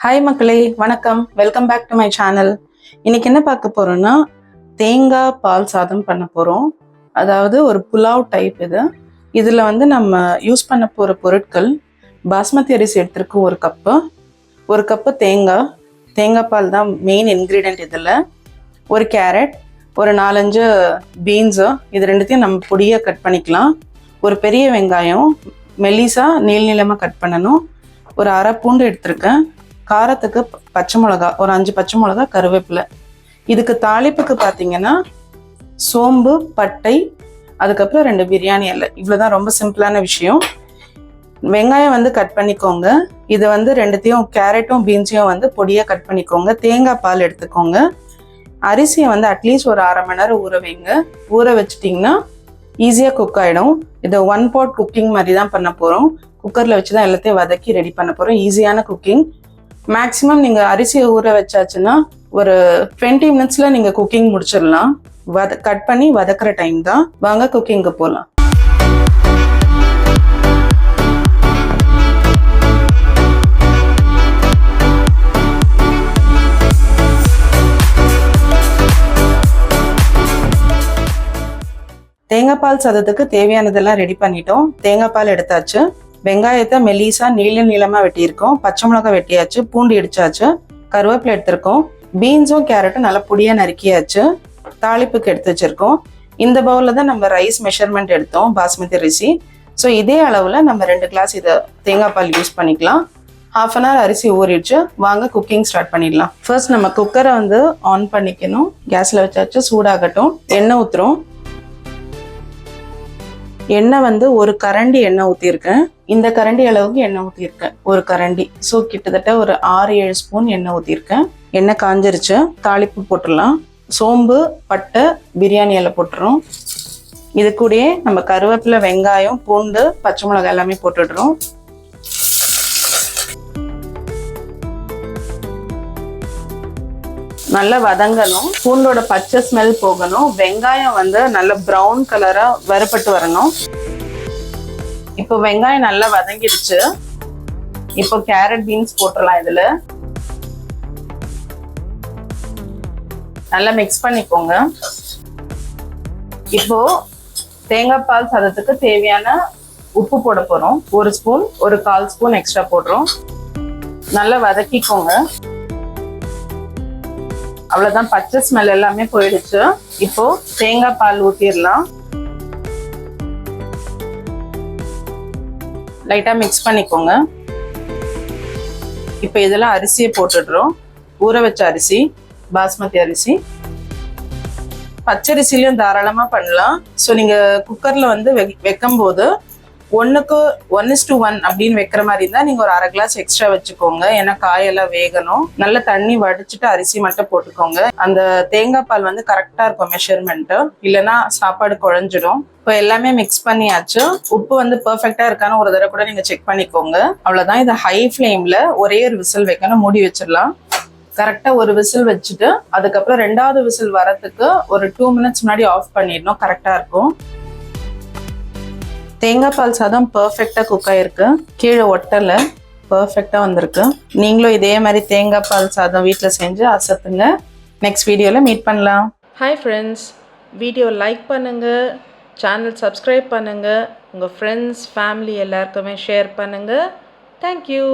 Hi மக்களே, வணக்கம். Welcome back to my channel. இன்னைக்கு என்ன பார்க்க போறோம்னா தேங்காய் பால் சாதம் பண்ண போறோம். அதாவது ஒரு புலாவ் டைப் இது. இதில் வந்து நம்ம யூஸ் பண்ண போகிற பொருட்கள் பாஸ்மதி அரிசி எடுத்துருக்கு ஒரு கப்பு தேங்காய் பால் தான் மெயின் இன்க்ரீடியன்ட். இதில் ஒரு கேரட், ஒரு 4-5 பீன்ஸு, இது ரெண்டுத்தையும் நம்ம பொடியாக கட் பண்ணிக்கலாம். ஒரு பெரிய வெங்காயம் மெல்லிசா நீளமாக கட் பண்ணணும். ஒரு அரை பூண்டு எடுத்திருக்கேன். காரத்துக்கு பச்சை மிளகா, ஒரு 5 பச்சை மிளகா, கருவேப்பிலை. இதுக்கு தாளிப்புக்கு பார்த்தீங்கன்னா சோம்பு, பட்டை, அதுக்கப்புறம் 2 பிரியாணி இலை. இவ்வளோதான், ரொம்ப சிம்பிளான விஷயம். வெங்காயம் வந்து கட் பண்ணிக்கோங்க. இதை வந்து ரெண்டுத்தையும் கேரட்டும் பீன்ஸையும் வந்து பொடியாக கட் பண்ணிக்கோங்க. தேங்காய் பால் எடுத்துக்கோங்க. அரிசியை வந்து அட்லீஸ்ட் ஒரு 1/2 மணி நேரம் ஊற வைங்க. ஊற வச்சிட்டிங்கன்னா ஈஸியாக குக் ஆகிடும். இதை 1 pot குக்கிங் மாதிரி தான் பண்ண போகிறோம். குக்கரில் வச்சு தான் எல்லாத்தையும் வதக்கி ரெடி பண்ண போகிறோம். ஈஸியான குக்கிங். மேக்ஸிமம் நீங்கள் அரிசியை ஊற வச்சாச்சுன்னா ஒரு 20 minutesல நீங்கள் குக்கிங் முடிச்சிடலாம். கட் பண்ணி வதக்குற டைம் தான். வாங்க குக்கிங்க்கு போகலாம். தேங்காய் பால் சாதத்துக்கு தேவையானதெல்லாம் ரெடி பண்ணிட்டோம். தேங்காய் பால் எடுத்தாச்சு. வெங்காயத்தை மெல்லிசா நீளமாக வெட்டியிருக்கோம். பச்சை மிளகாய் வெட்டியாச்சு. பூண்டு இடிச்சாச்சு. கருவேப்பிலை எடுத்திருக்கோம். பீன்ஸும் கேரட்டும் நல்லா பொடியாக நறுக்கியாச்சு. தாளிப்புக்கு எடுத்து வச்சிருக்கோம். இந்த பவுலில் தான் நம்ம ரைஸ் மெஷர்மெண்ட் எடுத்தோம், பாஸ்மதி அரிசி. ஸோ இதே அளவில் நம்ம 2 கிளாஸ் இதை தேங்காய் பால் யூஸ் பண்ணிக்கலாம். 1/2 hour அரிசி ஊறிடுச்சு. வாங்க குக்கிங் ஸ்டார்ட் பண்ணிடலாம். ஃபர்ஸ்ட் நம்ம குக்கரை வந்து ஆன் பண்ணிக்கணும். கேஸில் வச்சாச்சு. சூடாகட்டும். எண்ணெய் ஊற்றுறோம். எண்ணெய் வந்து ஒரு கரண்டி எண்ணெய் ஊற்றிருக்கேன். இந்த கரண்டி அளவுக்கு எண்ணெய் ஊற்றிருக்கேன், ஒரு கரண்டி. ஸோ கிட்டத்தட்ட ஒரு 6-7 ஸ்பூன் எண்ணெய் ஊற்றிருக்கேன். எண்ணெய் காஞ்சிருச்சு. தாளிப்பு போட்டுடலாம். சோம்பு, பட்டை, பிரியாணி இலை போட்டுறோம். இது கூடயே நம்ம கருவேப்பிலை, வெங்காயம், பூண்டு, பச்சை மிளகாய் எல்லாமே போட்டுடுறோம். நல்லா வதங்கணும். பூண்டோட பச்சை ஸ்மெல் போகணும். வெங்காயம் வந்து நல்ல ப்ரௌன் கலரா வறுபட்டு வரணும். இப்போ வெங்காயம் நல்லா வதங்கிடுச்சு. இப்போ கேரட், பீன்ஸ் போட்டுடலாம். இதுல நல்லா மிக்ஸ் பண்ணிக்கோங்க. இப்போ தேங்காய் பால் சாதத்துக்கு தேவையான உப்பு போட போறோம். 1 ஸ்பூன், ஒரு 1/4 ஸ்பூன் எக்ஸ்ட்ரா போடுறோம். நல்லா வதக்கிக்கோங்க. அவ்வளவுதான், பச்சை ஸ்மெல் எல்லாமே போயிடுச்சு. இப்போ தேங்காய் பால் ஊத்திடலாம். லைட்டா மிக்ஸ் பண்ணிக்கோங்க. இப்போ இதெல்லாம் அரிசியை போட்டுடுறோம். ஊற வச்ச அரிசி, பாஸ்மதி அரிசி. பச்சரிசிலையும் தாராளமா பண்ணலாம். ஸோ நீங்க குக்கர்ல வந்து வைக்கும் போது 1:1 அப்படின்னு வைக்கிற மாதிரி இருந்தா நீங்க ஒரு 1/2 கிளாஸ் எக்ஸ்ட்ரா வச்சுக்கோங்க. ஏன்னா காயெல்லாம் வேகணும். நல்ல தண்ணி வடிச்சுட்டு அரிசி மட்டும் போட்டுக்கோங்க. அந்த தேங்காய் பால் வந்து கரெக்டா இருக்கும் மெஷர்மெண்ட். இல்லைன்னா சாப்பாடு குழஞ்சிடும். இப்போ எல்லாமே மிக்ஸ் பண்ணியாச்சு. உப்பு வந்து பெர்ஃபெக்டா இருக்கான்னு ஒரு தடவை கூட நீங்க செக் பண்ணிக்கோங்க. அவ்வளவுதான். இதை ஹை ஃபிளேம்ல ஒரே ஒரு விசில் வைக்கணும். மூடி வச்சிடலாம். கரெக்டா ஒரு விசில் வச்சுட்டு அதுக்கப்புறம் 2வது விசில் வரதுக்கு ஒரு 2 minutes முன்னாடி ஆஃப் பண்ணிடணும். கரெக்டா இருக்கும். தேங்காய் பால் சாதம் பர்ஃபெக்டா குக் ஆயிருக்கு. கீழே ஒட்டல, பர்ஃபெக்டா வந்திருக்கு. நீங்களும் இதே மாதிரி தேங்காய் பால் சாதம் வீட்டில் செஞ்சு அசத்துங்க. நெக்ஸ்ட் வீடியோவில் மீட் பண்ணலாம். ஹாய் ஃப்ரெண்ட்ஸ், வீடியோ லைக் பண்ணுங்கள், சேனல் சப்ஸ்கிரைப் பண்ணுங்கள், உங்கள் ஃப்ரெண்ட்ஸ் ஃபேமிலி எல்லாருக்குமே ஷேர் பண்ணுங்கள். தேங்க்யூ.